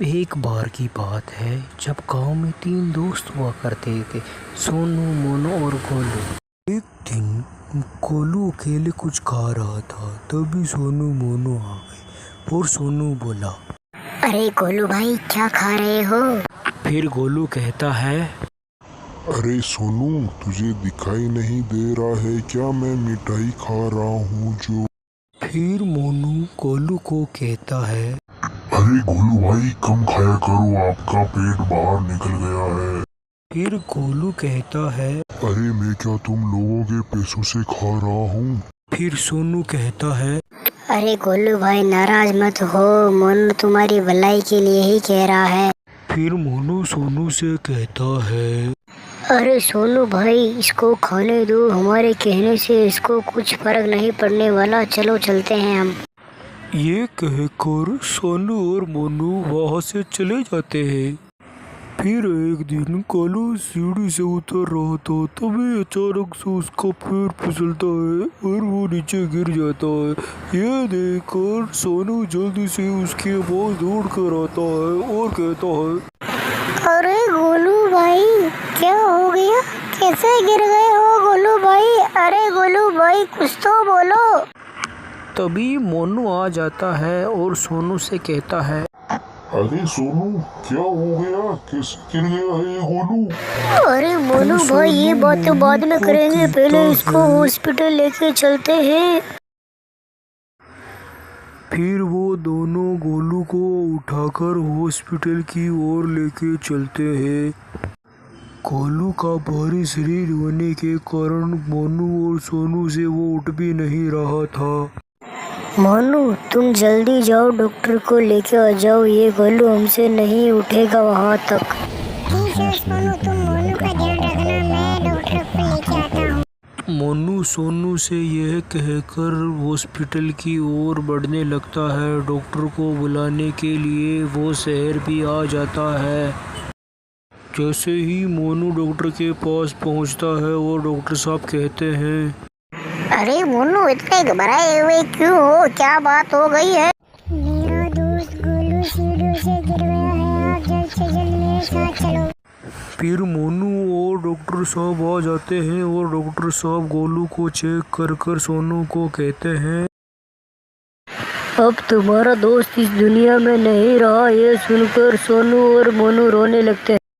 एक बार की बात है जब गांव में 3 दोस्त हुआ करते थे, सोनू, मोनू और गोलू। एक दिन गोलू अकेले कुछ खा रहा था, तभी सोनू मोनू आ गए और सोनू बोला, अरे गोलू भाई क्या खा रहे हो? फिर गोलू कहता है, अरे सोनू, तुझे दिखाई नहीं दे रहा है क्या मैं मिठाई खा रहा हूँ जो। फिर मोनू गोलू को कहता है, अरे गोलू भाई कम खाया करो, आपका पेट बाहर निकल गया है। फिर गोलू कहता है, अरे मैं क्या तुम लोगों के पैसों से खा रहा हूँ। फिर सोनू कहता है, अरे गोलू भाई नाराज मत हो, मोनू तुम्हारी भलाई के लिए ही कह रहा है। फिर मोनू सोनू से कहता है, अरे सोनू भाई इसको खाने दो, हमारे कहने से इसको कुछ फर्क नहीं पड़ने वाला, चलो चलते हैं हम। ये कहकर सोनू और मोनू वहाँ से चले जाते हैं। फिर एक दिन गोलू सीढ़ी से उतर रहा था, तभी अचानक से उसका पैर फिसलता है और वो नीचे गिर जाता है। ये देखकर सोनू जल्दी से उसके पास दौड़ कर आता है और कहता है, अरे गोलू भाई क्या हो गया, कैसे गिर गए हो गोलू भाई? अरे गोलू भाई कुछ तो बोलो। तभी मोनू आ जाता है और सोनू से कहता है, अरे सोनू क्या हो गया, कैसे गिर गया है ये गोलू? अरे मोनू भाई ये बात तो बाद में करेंगे, पहले इसको हॉस्पिटल लेके चलते हैं। फिर वो दोनों गोलू को उठाकर हॉस्पिटल की ओर लेके चलते हैं। गोलू का भारी शरीर होने के कारण मोनू और सोनू से वो उठ भी नहीं रहा था। मोनू तुम जल्दी जाओ, डॉक्टर को लेके आ जाओ, ये गोलू हमसे नहीं उठेगा वहाँ तक। ठीक है सोनू, तुम मोनू का ध्यान रखना, मैं डॉक्टर को लेके आता हूँ। मोनू सोनू से यह कहकर हॉस्पिटल की ओर बढ़ने लगता है। डॉक्टर को बुलाने के लिए वो शहर भी आ जाता है। जैसे ही मोनू डॉक्टर के पास पहुंचता है और डॉक्टर साहब कहते हैं, अरे मोनू इतने घबराए हुए क्यों हो, क्या बात हो गई है? मेरा दोस्त गोलू सीढ़ियों से गिर गया है, आप जल्द से जल्द मेरे साथ चलो। फिर मोनू और डॉक्टर साहब आ जाते हैं और डॉक्टर साहब गोलू को चेक कर कर सोनू को कहते हैं, अब तुम्हारा दोस्त इस दुनिया में नहीं रहा। ये सुनकर सोनू और मोनू रोने लगते हैं।